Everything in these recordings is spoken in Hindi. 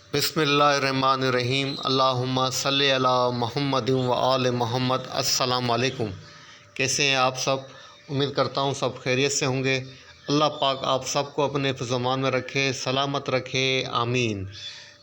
बिस्मिल्लाहिर्रहमानिर्रहीम। अल्लाहुम्मा सल्लि अला मुहम्मद व आल मोहम्मद। अस्सलाम वालेकुम। कैसे हैं आप सब? उम्मीद करता हूँ सब खैरियत से होंगे। अल्लाह पाक आप सबको अपने फ़िज़मान में रखे, सलामत रखे, आमीन।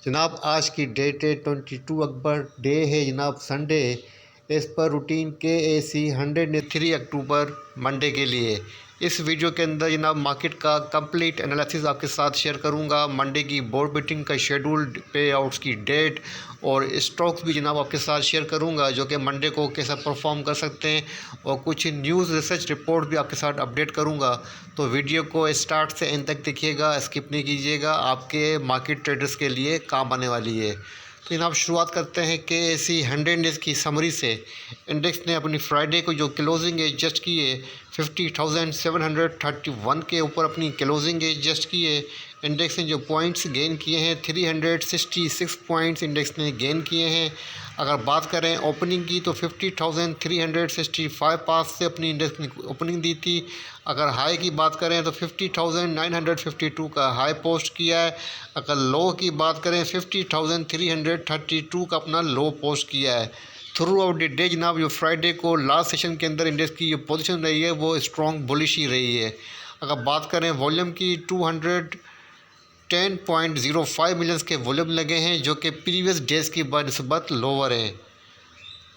जनाब आज की डेट है 22 अक्टूबर, डे है जनाब Sunday. As per routine KAC 103 अक्टूबर मंडे के लिए इस वीडियो के अंदर जनाब मार्केट का कंप्लीट एनालिसिस आपके साथ शेयर करूंगा। मंडे की बोर्ड मीटिंग का शेड्यूल, पे आउट्स की डेट और स्टॉक्स भी जनाब आपके साथ शेयर करूंगा जो कि मंडे को कैसा परफॉर्म कर सकते हैं, और कुछ न्यूज़ रिसर्च रिपोर्ट भी आपके साथ अपडेट करूंगा। तो वीडियो को स्टार्ट से एंड तक देखिएगा, स्किप नहीं कीजिएगा, आपके मार्केट ट्रेडर्स के लिए काम आने वाली है। तो जनाब शुरुआत करते हैं KAC 100 डेज़ की समरी से। इंडेक्स ने अपनी फ्राइडे को जो क्लोजिंग एडजस्ट की है 50,731 के ऊपर अपनी क्लोजिंग एडजस्ट की है। इंडेक्स ने जो पॉइंट्स गेन किए हैं 366 पॉइंट्स इंडेक्स ने गेन किए हैं। अगर बात करें ओपनिंग की तो 50,365 पास से अपनी इंडेक्स ने ओपनिंग दी थी। अगर हाई की बात करें तो 50,952 का हाई पोस्ट किया है। अगर लो की बात करें 50,332 का अपना लो पोस्ट किया है। थ्रू आउट द डे जनाब जो फ्राइडे को लास्ट सेशन के अंदर इंडेक्स की जो पोजीशन रही है वो स्ट्रॉन्ग बुलिश ही रही है। अगर बात करें वॉल्यूम की 210.05 मिलियंस के वॉल्यूम लगे हैं जो कि प्रीवियस डेज़ की बनस्बत लोअर हैं।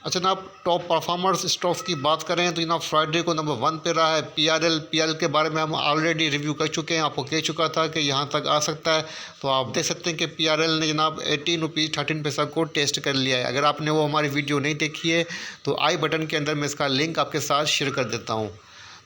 अच्छा जनाब टॉप परफॉर्मर्स स्टॉक्स की बात करें तो जनाब फ्राइडे को नंबर 1 पे रहा है PRL के बारे में हम ऑलरेडी रिव्यू कर चुके हैं, आपको कह चुका था कि यहाँ तक आ सकता है। तो आप देख सकते हैं कि PRL ने जनाब 18 रुपीज़ 13 पैसा को टेस्ट कर लिया है। अगर आपने वो हमारी वीडियो नहीं देखी है तो आई बटन के अंदर मैं इसका लिंक आपके साथ शेयर कर देता हूँ।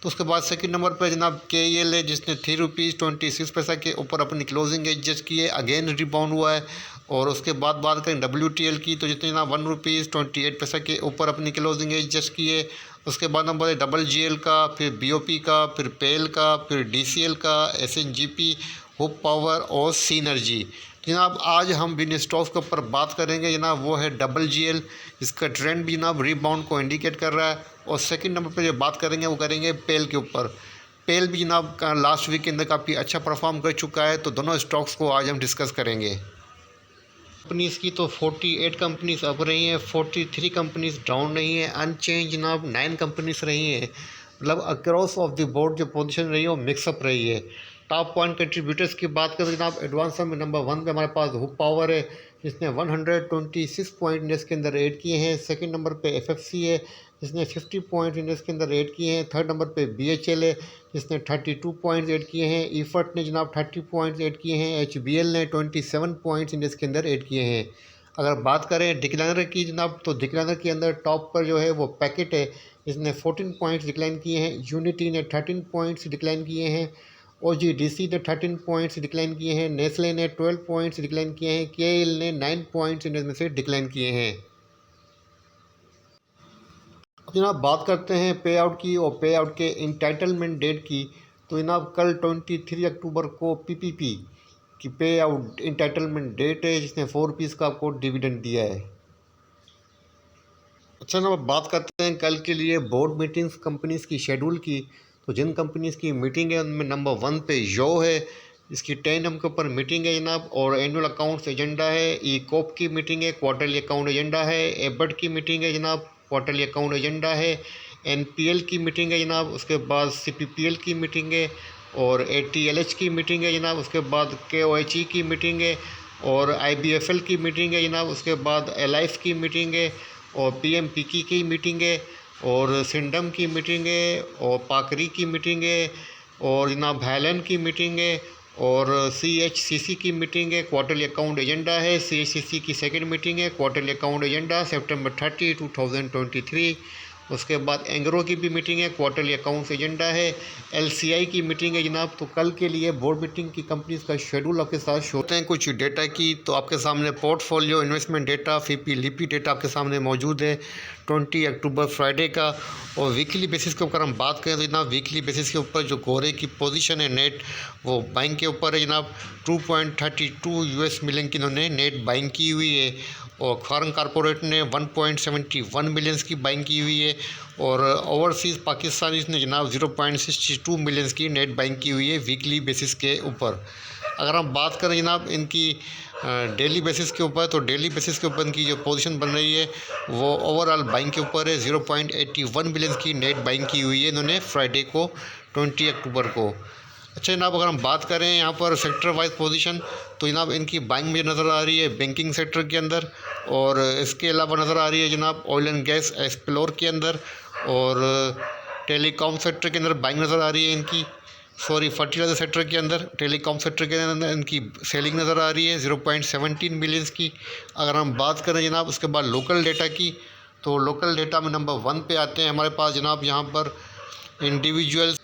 तो उसके बाद सेकंड नंबर पर जनाब KEL है जिसने 3 रुपीज़ 26 पैसा के ऊपर अपनी क्लोजिंग एडजस्ट की है, अगेन रिबाउंड हुआ है। और उसके बाद बात करें WTL की तो जितने जनाब 1 रुपीज़ 28 पैसा के ऊपर अपनी क्लोजिंग एडजस्ट की है। उसके बाद नंबर है GGL का, फिर BOP का, फिर PEL का, फिर DCL का, SNGP, हुप पावर और सीनर्जी। जनाब आज हम बिन स्टॉक्स के ऊपर बात करेंगे जनाब वो है GGL, इसका ट्रेंड भी जनाब रिबाउंड को इंडिकेट कर रहा है। और सेकंड नंबर पर जो बात करेंगे वो करेंगे PEL के ऊपर। PEL भी जनाब का लास्ट वीक के अंदर काफ़ी अच्छा परफॉर्म कर चुका है। तो दोनों स्टॉक्स को आज हम डिस्कस करेंगे। कंपनीज़ की तो 48 कंपनीज़ अप रही हैं, 43 कंपनीज़ डाउन रही हैं, अनचेंज जनाब 9 कंपनीज़ रही हैं। मतलब अक्रॉस ऑफ द बोर्ड जो पोजीशन रही है वो मिक्सअप रही है। टॉप पॉइंट कंट्रीब्यूटर्स की बात करें तो जनाब एडवांस में नंबर 1 पे हमारे पास हुप पावर है जिसने 126 पॉइंट इंडेक्स के अंदर ऐड किए हैं। सेकंड नंबर पे FFC है जिसने 50 पॉइंट इंडेक्स के अंदर ऐड किए हैं। थर्ड नंबर पे BHL है जिसने 32 पॉइंट्स ऐड किए हैं। ईफर्ट ने जनाब 30 पॉइंट्स ऐड किए हैं। HBL ने 27 पॉइंट्स इंडेक्स के अंदर ऐड किए हैं। अगर बात करें डिक्लाइनर की जनाब तो डिक्लाइनर के अंदर टॉप पर जो है वो पैकेट है, इसने 14 पॉइंट्स डिक्लाइन किए हैं। यूनिटी ने 13 पॉइंट्स डिक्लाइन किए हैं। OGDC ने 13 पॉइंट्स डिक्लाइन किए हैं। नेस्ले ने 12 पॉइंट्स डिक्लाइन किए हैं। KL ने 9 पॉइंट्स इनमें से डिक्लाइन किए हैं। अब जनाब बात करते हैं पे आउट की और पे आउट के इंटाइटलमेंट डेट की। तो जनाब कल 23 अक्टूबर को PPP की पे आउट इंटाइटलमेंट डेट है जिसने 4 रुपीज़ का आपको डिविडेंड दिया है। अच्छा जनाब बात करते हैं कल के लिए बोर्ड मीटिंग्स कंपनीज़ की शेड्यूल की। तो जिन कंपनीज़ की मीटिंग है उनमें नंबर 1 पे यो है, इसकी 10 AM के ऊपर मीटिंग है जनाब और एनुअल अकाउंट्स एजेंडा है। ECOP की मीटिंग है, क्वार्टरली अकाउंट एजेंडा है। एबट की मीटिंग है जनाब, क्वार्टरली अकाउंट एजेंडा है। NPL की मीटिंग है जनाब, उसके बाद CPPL की मीटिंग है और ATLH की मीटिंग है जनाब, उसके बाद KOHE की मीटिंग है और IBFL की मीटिंग है जनाब, उसके बाद LIF की मीटिंग है और PMPK की मीटिंग है और सिंडम की मीटिंग है और पाकरी की मीटिंग है और जनाब हैलन की मीटिंग है और CHCC की मीटिंग है। क्वार्टरली अकाउंट एजेंडा है। CHCC की सेकंड मीटिंग है, क्वार्टरली अकाउंट एजेंडा सितंबर 30, 2023। उसके बाद एंग्रो की भी मीटिंग है, क्वार्टरली अकाउंट्स एजेंडा है। LCI की मीटिंग है जनाब। तो कल के लिए बोर्ड मीटिंग की कंपनीज का शेड्यूल आपके साथ शो होते हैं। कुछ डेटा की तो आपके सामने पोर्टफोलियो इन्वेस्टमेंट डेटा, FIPI लिपि डेटा आपके सामने मौजूद है 20 अक्टूबर फ्राइडे का। और वीकली बेसिस के ऊपर हम बात करें तो जनाब वीकली बेसिस के ऊपर जो गोरे की पोजीशन है नेट वो बाइंग के ऊपर है जनाब। 2.32 US मिलियन की इन्होंने नेट बाइंग की हुई है और फॉरेन कारपोरेट ने 1.71 मिलियंस की बाइंग की हुई है और ओवरसीज़ पाकिस्तानीज़ ने जनाब 0.62 मिलियंस की नेट बाइंग की हुई है वीकली बेसिस के ऊपर। अगर हम बात करें जनाब इनकी डेली बेसिस के ऊपर, तो डेली बेसिस के ऊपर इनकी जो पोजीशन बन रही है वो ओवरऑल बाइंग के ऊपर है। 0.81 बिलियन की नेट बाइंग की हुई है इन्होंने फ्राइडे को 20 अक्टूबर को। अच्छा जनाब, अगर हम बात करें यहाँ पर सेक्टर वाइज पोजीशन, तो जनाब इनकी बाइंग मुझे नज़र आ रही है बैंकिंग सेक्टर के अंदर, और इसके अलावा नज़र आ रही है जनाब ऑयल एंड गैस एक्सप्लोर के अंदर, और टेलीकॉम सेक्टर के अंदर बाइंग नज़र आ रही है इनकी। फर्टिलाइज़र सेक्टर के अंदर, टेलीकॉम सेक्टर के अंदर इनकी सेलिंग नज़र आ रही है 0.17 बिलियंस की। अगर हम बात करें जनाब उसके बाद लोकल डेटा की, तो लोकल डेटा में नंबर 1 पे आते हैं हमारे पास जनाब यहाँ पर इंडिविजुअल।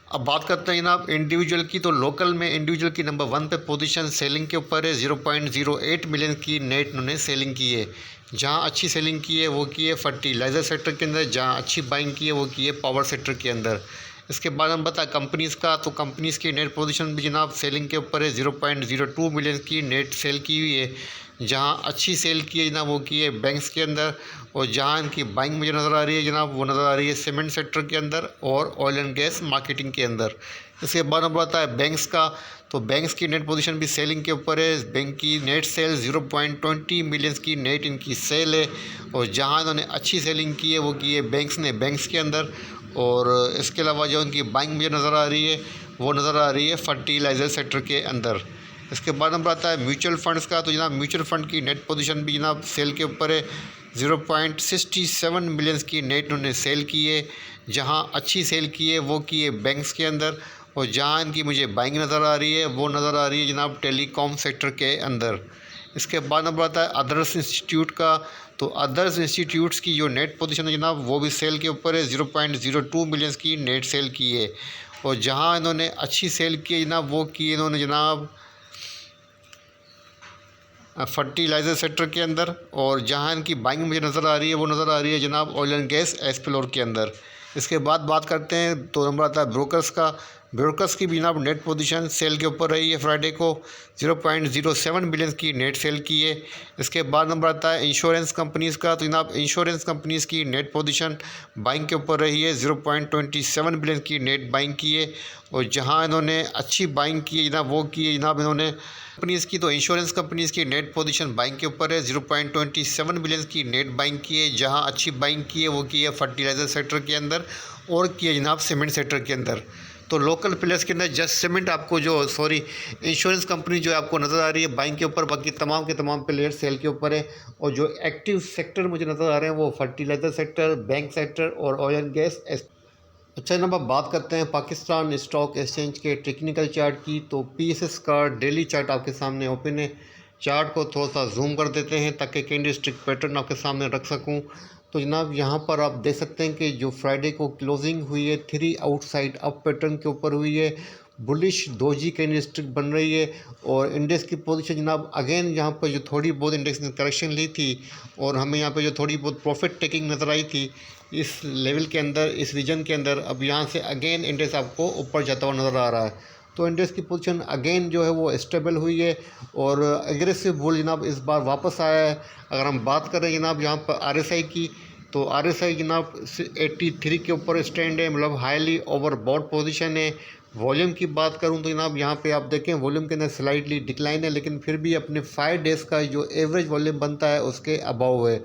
अब बात करते हैं जनाब इंडिविजुअल की, तो लोकल में इंडिविजुअल की नंबर 1 पे पोजीशन सेलिंग के ऊपर है। 0.08 मिलियन की नेट उन्होंने सेलिंग की है। जहाँ अच्छी सेलिंग की है वो की है फर्टिलाइज़र सेक्टर के अंदर, जहाँ अच्छी बाइंग की है वो की है पावर सेक्टर के अंदर। इसके बाद हम बताएं कंपनीज़ का, तो कंपनीज़ की नेट पोजीशन भी जनाब सेलिंग के ऊपर है। 0.02 मिलियन की नेट सेल की हुई है। जहाँ अच्छी सेल की है जनाब वो की है बैंक्स के अंदर, और जहाँ इनकी बाइंग मुझे नज़र आ रही है जनाब वो नज़र आ रही है सीमेंट सेक्टर के अंदर और ऑयल एंड गैस मार्केटिंग के अंदर। इसके बाद हम बताएं बैंक्स का, तो बैंक्स की नेट पोजीशन भी सेलिंग के ऊपर है। बैंक की नेट सेल 0.20 मिलियंस की नेट इनकी सेल है, और जहाँ इन्होंने अच्छी सेलिंग की है वो की है बैंक्स ने बैंक्स के अंदर। और इसके अलावा जो उनकी बाइंग मुझे नज़र आ रही है वो नज़र आ रही है फर्टिलाइज़र सेक्टर के अंदर। इसके बाद नंबर आता है म्यूचुअल फ़ंड्स का, तो जनाब म्यूचुअल फ़ंड की नेट पोजीशन भी जनाब सेल के ऊपर है। 0.67 मिलियंस की नेट उन्होंने सेल की है। जहां अच्छी सेल की है वो की है बैंक्स के अंदर, और जहां इनकी मुझे बाइंग नज़र आ रही है वो नज़र आ रही है जनाब टेलीकॉम सेक्टर के अंदर। इसके बाद नंबर आता है अदर्स इंस्टीट्यूट का, तो अदर्स इंस्टीट्यूट्स की जो नेट पोजीशन है जनाब वो भी सेल के ऊपर है। 0.02 मिलियंस की नेट सेल की है, और जहां इन्होंने अच्छी सेल की है जनाब वो की इन्होंने जनाब फर्टिलाइज़र सेक्टर के अंदर, और जहां इनकी बाइंग मुझे नज़र आ रही है वो नज़र आ रही है जनाब ऑयल एंड गैस एक्सप्लोर के अंदर। इसके बाद बात करते हैं तो नंबर आता है ब्रोकर्स का। ब्रोकर्स की भी जनाब नेट पोजीशन सेल के ऊपर रही है फ्राइडे को। 0.07 बिलियन की नेट सेल की है। इसके बाद नंबर आता है इंश्योरेंस कंपनीज़ का, तो जनाब इंश्योरेंस कंपनीज़ की नेट पोजीशन बाइंग के ऊपर रही है। 0.27 बिलियन की नेट बाइंग की है, और जहां इन्होंने अच्छी बाइंग की है जनाब वो की है जनाब इन्होंने कंपनीज़ की, तो इंश्योरेंस कंपनीज़ की नेट पोजीशन बाइंग के ऊपर है। 0.27 बिलियन की नेट बाइंग की है। जहां अच्छी बाइंग की है वो की है फर्टिलाइज़र सेक्टर के अंदर, और की है जनाब सीमेंट सेक्टर के अंदर। तो लोकल प्लेयर्स के अंदर जस्ट सीमेंट आपको इंश्योरेंस कंपनी जो आपको नज़र आ रही है बाइंग के ऊपर, बाकी तमाम के तमाम प्लेयर सेल के ऊपर है। और जो एक्टिव सेक्टर मुझे नज़र आ रहे हैं वो फर्टिलाइज़र सेक्टर, बैंक सेक्टर और ऑयल एंड गैस। अच्छा जनाब, अब बात करते हैं पाकिस्तान स्टॉक एक्सचेंज के टेक्निकल चार्ट की। तो पीएसएस का डेली चार्ट आपके सामने ओपन है। चार्ट को थोड़ा सा जूम कर देते हैं ताकि कैंडलस्टिक पैटर्न आपके सामने रख सकूं। तो जनाब यहाँ पर आप देख सकते हैं कि जो फ्राइडे को क्लोजिंग हुई है 3 आउटसाइड अप पैटर्न के ऊपर हुई है। बुलिश दोजी कैंडलस्टिक बन रही है, और इंडेक्स की पोजीशन जनाब अगेन यहाँ पर जो थोड़ी बहुत इंडेक्स ने करेक्शन ली थी, और हमें यहाँ पे जो थोड़ी बहुत प्रॉफिट टेकिंग नज़र आई थी इस लेवल के अंदर, इस रीजन के अंदर, अब यहाँ से अगेन इंडेक्स आपको ऊपर जाता हुआ नज़र आ रहा है। तो इंडेक्स की पोजीशन अगेन जो है वो स्टेबल हुई है, और एग्रेसिव बुल जनाब इस बार वापस आया है। अगर हम बात करें जनाब यहाँ पर आरएसआई की, तो आरएसआई जनाब 83 के ऊपर स्टैंड है, मतलब हाईली ओवरबॉट पोजीशन है। वॉल्यूम की बात करूं तो जनाब यहाँ पे आप देखें वॉल्यूम के अंदर स्लाइटली डिक्लाइन है, लेकिन फिर भी अपने 5 डेज़ का जो एवरेज वॉल्यूम बनता है उसके अबव है।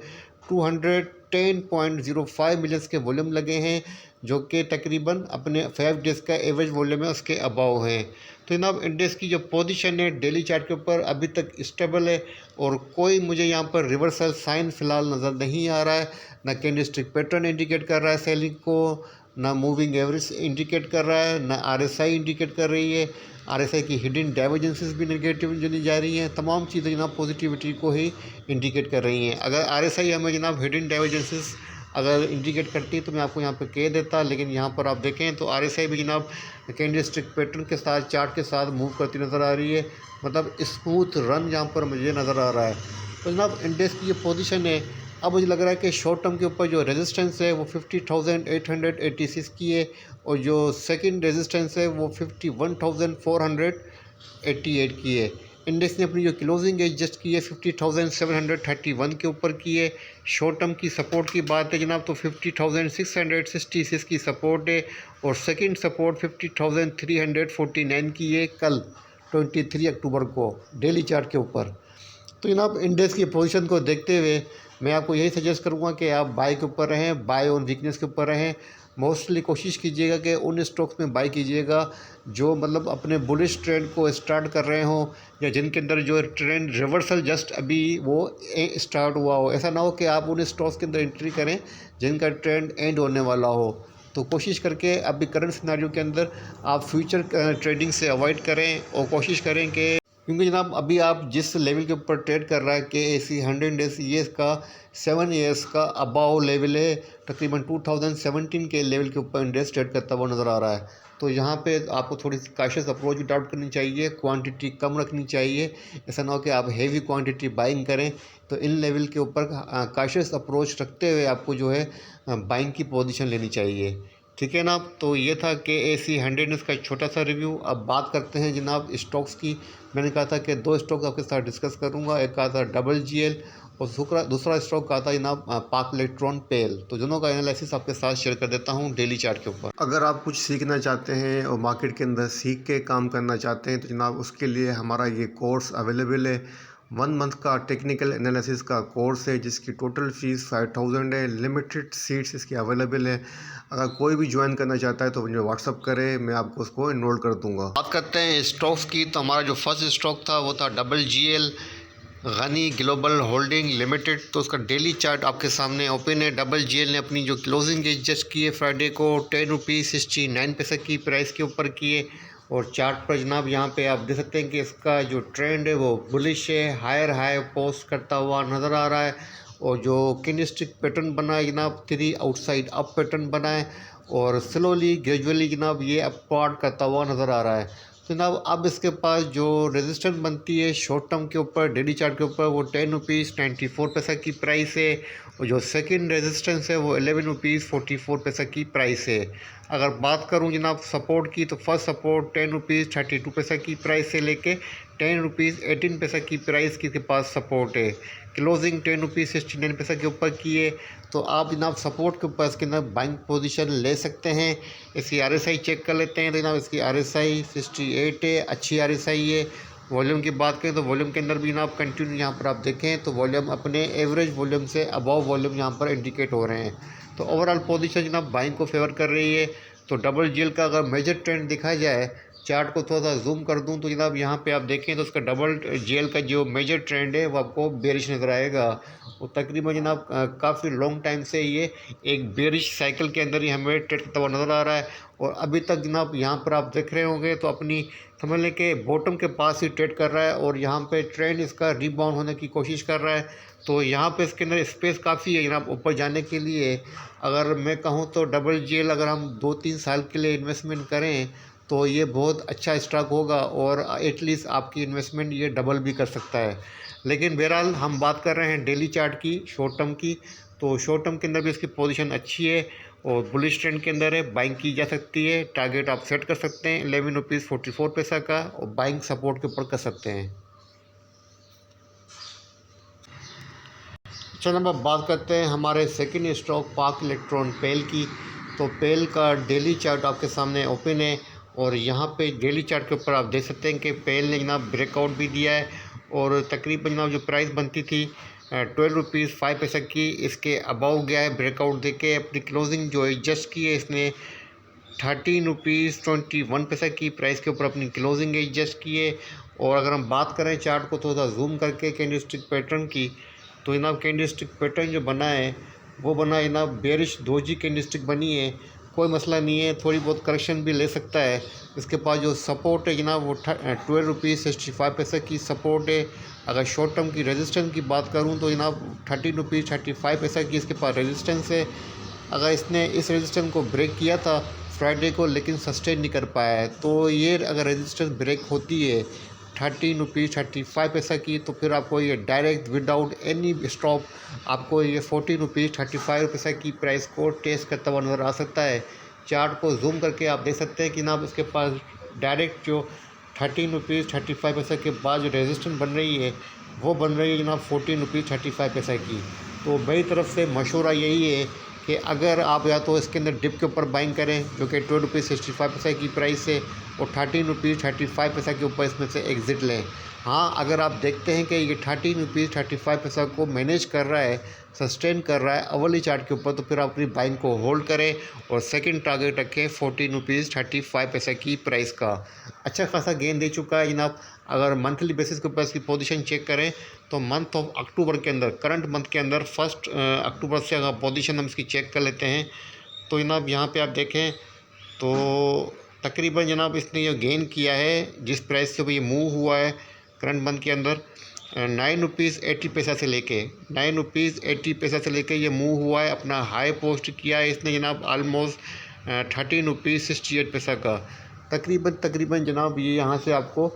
210.05 मिलियंस के वॉल्यूम लगे हैं, जो कि तकरीबन अपने 5 डेज़ का एवरेज वॉल्यूम है उसके अबव है। तो जनाब इंडेक्स की जो पोजीशन है डेली चार्ट के ऊपर अभी तक स्टेबल है, और कोई मुझे यहाँ पर रिवर्सल साइन फ़िलहाल नज़र नहीं आ रहा है। ना कैंडलस्टिक पैटर्न इंडिकेट कर रहा है सेलिंग को, ना मूविंग एवरेज इंडिकेट कर रहा है, ना आरएसआई इंडिकेट कर रही है। आरएसआई की हिडन डाइवर्जेंसेस भी नेगेटिव जो नहीं जा रही हैं। तमाम चीज़ें जनाब पॉजिटिविटी को ही इंडिकेट कर रही हैं। अगर आरएसआई हमें जनाब हिडन डाइवर्जेंसेस अगर इंडिकेट करती है तो मैं आपको यहाँ पे कह देता, लेकिन यहाँ पर आप देखें तो आरएसआई भी जनाब कैंडलस्टिक पैटर्न के साथ चार्ट के साथ मूव करती नज़र आ रही है, मतलब स्मूथ रन यहाँ पर मुझे नज़र आ रहा है। तो जनाब इंडेक्स की ये पोजीशन है, अब मुझे लग रहा है कि शॉर्ट टर्म के ऊपर जो रेजिस्टेंस है वो 50,886 की है, और जो सेकंड रेजिस्टेंस है वो 51,488 की है। इंडेक्स ने अपनी जो क्लोजिंग एज जस्ट की है 50,731 के ऊपर की है। शॉर्ट टर्म की सपोर्ट की बात है जनाब तो 50,666 की सपोर्ट है, और सेकंड सपोर्ट 50,349 की है कल 23 अक्टूबर को डेली चार्ट के ऊपर। तो जनाब इंडेक्स की पोजीशन को देखते हुए मैं आपको यही सजेस्ट करूंगा कि आप बाय के ऊपर रहें, बाय और वीकनेस के ऊपर रहें। मोस्टली कोशिश कीजिएगा कि उन स्टॉक्स में बाय कीजिएगा जो मतलब अपने बुलिश ट्रेंड को स्टार्ट कर रहे हों, या जिनके अंदर जो ट्रेंड रिवर्सल जस्ट अभी वो स्टार्ट हुआ हो। ऐसा ना हो कि आप उन स्टॉक्स के अंदर एंट्री करें जिनका ट्रेंड एंड होने वाला हो। तो कोशिश करके अभी करंट सिनेरियो के अंदर आप फ्यूचर ट्रेडिंग से अवॉइड करें और कोशिश करें कि, क्योंकि जनाब अभी आप जिस लेवल के ऊपर ट्रेड कर रहा है KSE 100 डेज ईएस का 7 ईयर्स का अबाव लेवल है, तकरीबन 2017 के लेवल के ऊपर इंडेक्स ट्रेड करता हुआ नज़र आ रहा है। तो यहाँ पे आपको थोड़ी सी काशियस अप्रोच अडॉप्ट करनी चाहिए, क्वांटिटी कम रखनी चाहिए। ऐसा ना हो कि आप हेवी क्वांटिटी बाइंग करें। तो इन लेवल के ऊपर काशियस अप्रोच रखते हुए आपको जो है बाइंग की पोजीशन लेनी चाहिए। ठीक है ना। तो ये था KSE 100 डेज का एक छोटा सा रिव्यू। अब बात करते हैं जनाब स्टॉक्स की। मैंने कहा था कि 2 स्टॉक्स आपके साथ डिस्कस करूंगा। एक कहा था WGL और दूसरा स्टॉक कहा था जनाब पाक इलेक्ट्रॉन पेल। तो दोनों का एनालिसिस आपके साथ शेयर कर देता हूं डेली चार्ट के ऊपर। अगर आप कुछ सीखना चाहते हैं और मार्केट के अंदर सीख के काम करना चाहते हैं तो जनाब उसके लिए हमारा ये कोर्स अवेलेबल है। 1 मंथ का टेक्निकल एनालिसिस का कोर्स है जिसकी टोटल फ़ीस 5000 है। लिमिटेड सीट्स इसकी अवेलेबल है। अगर कोई भी ज्वाइन करना चाहता है तो मुझे व्हाट्सअप करे, मैं आपको उसको इनरोल कर दूंगा। बात करते हैं स्टॉक्स की। तो हमारा जो फर्स्ट स्टॉक था वो था WGL गनी ग्लोबल होल्डिंग लिमिटेड। तो उसका डेली चार्ट आपके सामने ओपन है। WGL ने अपनी जो क्लोजिंग एडजस्ट की है फ्राइडे को 10 रुपीज़ 69 पैसे की प्राइस के ऊपर किए। और चार्ट पर जनाब यहाँ पे आप देख सकते हैं कि इसका जो ट्रेंड है वो बुलिश है, हायर हाई पोस्ट करता हुआ नज़र आ रहा है। और जो कैंडलस्टिक पैटर्न बना है जनाब 3 आउटसाइड अप पैटर्न बना है और स्लोली ग्रेजुअली जनाब ये अपवार्ड करता हुआ नज़र आ रहा है। तो जनाब अब इसके पास जो रेजिस्टेंस बनती है शॉर्ट टर्म के ऊपर डेली चार्ट के ऊपर वो 10 रुपीज़ 94 पैसा की प्राइस है। और जो सेकंड रेजिस्टेंस है वो 11 रुपीज़ 44 पैसा की प्राइस है। अगर बात करूं जनाब सपोर्ट की तो फर्स्ट सपोर्ट 10 रुपीज़ 32 पैसा की प्राइस से लेके 10 रुपीज़ 18 पैसा की प्राइस के पास सपोर्ट है। क्लोजिंग 10 रुपीज़ 69 पैसा के ऊपर की है। तो आप जनाब सपोर्ट के ऊपर इसके अंदर बाइंग पोजीशन ले सकते हैं। इसकी RSI चेक कर लेते हैं। तो जनाब इसकी RSI 68 है, अच्छी RSI है। वॉल्यूम की बात करें तो वॉल्यूम के अंदर भी जनाब कंटिन्यू यहाँ पर आप देखें तो वॉल्यूम अपने एवरेज वॉल्यूम से अबव वॉल्यूम यहाँ पर इंडिकेट हो रहे हैं। तो ओवरऑल पोजीशन जनाब बाइंग को फेवर कर रही है। तो WGL का अगर मेजर ट्रेंड दिखा जाए, चार्ट को थोड़ा सा जूम कर दूं तो जनाब यहाँ पे आप देखें तो उसका WGL का जो मेजर ट्रेंड है वो आपको बेरिश नज़र आएगा। वो तकरीबन जनाब काफ़ी लॉन्ग टाइम से ये एक बेरिश साइकिल के अंदर ही हमें ट्रेड करता हुआ नज़र आ रहा है। और अभी तक जनाब यहाँ पर आप देख रहे होंगे तो अपनी समझ लें कि बॉटम के पास ही ट्रेड कर रहा है और यहाँ पे ट्रेंड इसका रिबाउंड होने की कोशिश कर रहा है। तो यहाँ पे इसके अंदर स्पेस काफ़ी है जनाब ऊपर जाने के लिए। अगर मैं कहूँ तो WGL अगर हम 2-3 साल के लिए इन्वेस्टमेंट करें तो ये बहुत अच्छा स्टॉक होगा और एटलीस्ट आपकी इन्वेस्टमेंट ये डबल भी कर सकता है। लेकिन बहरहाल हम बात कर रहे हैं डेली चार्ट की, शॉर्ट टर्म की। तो शॉर्ट टर्म के अंदर भी इसकी पोजीशन अच्छी है और बुलिश ट्रेंड के अंदर है, बाइंग की जा सकती है। टारगेट आप सेट कर सकते हैं 11 रुपीज़ 44 पैसा का और बाइंग सपोर्ट के ऊपर कर सकते हैं। चलो अब बात करते हैं हमारे सेकंड स्टॉक पाक इलेक्ट्रॉन पेल की। तो पेल का डेली चार्ट आपके सामने ओपन है और यहाँ पे डेली चार्ट के ऊपर आप देख सकते हैं कि पेल ने जनाब ब्रेकआउट भी दिया है और तकरीबन जनाब जो प्राइस बनती थी 12 रुपीज़ 5 पैसा की, इसके अबाउ गया है ब्रेकआउट देके। अपनी क्लोजिंग जो एडजस्ट की है इसने 13 रुपीज़ 21 पैसा की प्राइस के ऊपर अपनी क्लोजिंग एडजस्ट की है। और अगर हम बात करें चार्ट को थोड़ा सा जूम करके कैंडलस्टिक पैटर्न की, तो जनाब कैंडलस्टिक पैटर्न जो बना है वो बना है जनाब बेरिश डोजी कैंडलस्टिक बनी है। कोई मसला नहीं है, थोड़ी बहुत करेक्शन भी ले सकता है। इसके पास जो सपोर्ट है जनाब वो 12 रुपीज़ 65 पैसे की सपोर्ट है। अगर शॉर्ट टर्म की रेजिस्टेंस की बात करूं तो जनाब 13 रुपीज़ 35 पैसे की इसके पास रेजिस्टेंस है। अगर इसने इस रेजिस्टेंस को ब्रेक किया था फ्राइडे को लेकिन सस्टेन नहीं कर पाया है, तो ये अगर रेजिस्टेंस ब्रेक होती है 13 रुपीज़ 35 पैसा की तो फिर आपको ये डायरेक्ट विदाउट एनी स्टॉप आपको ये 14 रुपीज़ 35 पैसा की प्राइस को टेस्ट करता हुआ नज़र आ सकता है। चार्ट को जूम करके आप देख सकते हैं कि जनाब इसके पास डायरेक्ट जो 13 रुपीज़ 35 पैसा के बाद जो रेजिस्टेंस बन रही है वो बन रही है जनाब 14 रुपीज़ 35 पैसा की। तो मेरी तरफ से मशवरा यही है कि अगर आप या तो इसके अंदर डिप के ऊपर बाइंग करें जो कि 12 रुपीज़ 65 पैसे की प्राइस है, और 13 रुपीज़ 35 पैसा के ऊपर इसमें से एग्ज़िट लें। हाँ, अगर आप देखते हैं कि ये 13 रुपीज़ 35 पैसा को मैनेज कर रहा है, सस्टेन कर रहा है अवली चार्ट के ऊपर, तो फिर आप अपनी बाइंग को होल्ड करें और सेकंड टारगेट रखें 14 रुपीज़ 35 पैसे की प्राइस का। अच्छा खासा गेन दे चुका है जनाब। अगर मंथली बेसिस के ऊपर इसकी पोजीशन चेक करें तो मंथ ऑफ अक्टूबर के अंदर, करंट मंथ के अंदर 1 अक्टूबर से अगर पोजीशन हम इसकी चेक कर लेते हैं तो जनाब यहाँ पे आप देखें तो तकरीबन जनाब इसने ये गेन किया है जिस प्राइस से ये मूव हुआ है करंट मंथ के अंदर 9 रुपीज़ 80 पैसा से लेके 9 रुपीज़ 80 पैसा से लेके ये मूव हुआ है। अपना हाई पोस्ट किया है इसने जनाब ऑलमोस्ट 13 रुपीज़ 68 पैसा का। तकरीबन जनाब ये यहाँ से आपको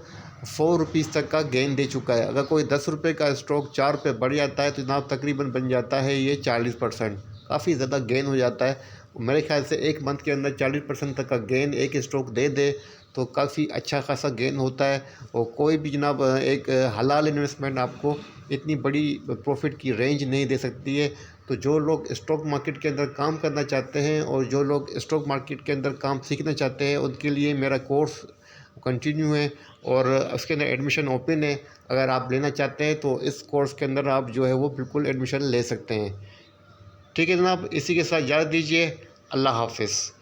4 रुपीज़ तक का गेन दे चुका है। अगर कोई 10 रुपये का स्टॉक 4 रुपये बढ़ जाता है तो जनाब तकरीबन बन जाता है ये 40%। काफ़ी ज़्यादा गेन हो जाता है। मेरे ख्याल से एक मंथ के अंदर 40% तक का गेन एक स्टॉक दे दे तो काफ़ी अच्छा खासा गेन होता है। और कोई भी जनाब एक हलाल इन्वेस्टमेंट आपको इतनी बड़ी प्रॉफिट की रेंज नहीं दे सकती है। तो जो लोग स्टॉक मार्केट के अंदर काम करना चाहते हैं और जो लोग स्टॉक मार्केट के अंदर काम सीखना चाहते हैं उनके लिए मेरा कोर्स कंटिन्यू है और उसके अंदर एडमिशन ओपन है। अगर आप लेना चाहते हैं तो इस कोर्स के अंदर आप जो है वो बिल्कुल एडमिशन ले सकते हैं। ठीक है जनाब, इसी के साथ इजाज़त दीजिए। अल्लाह हाफ़िज़।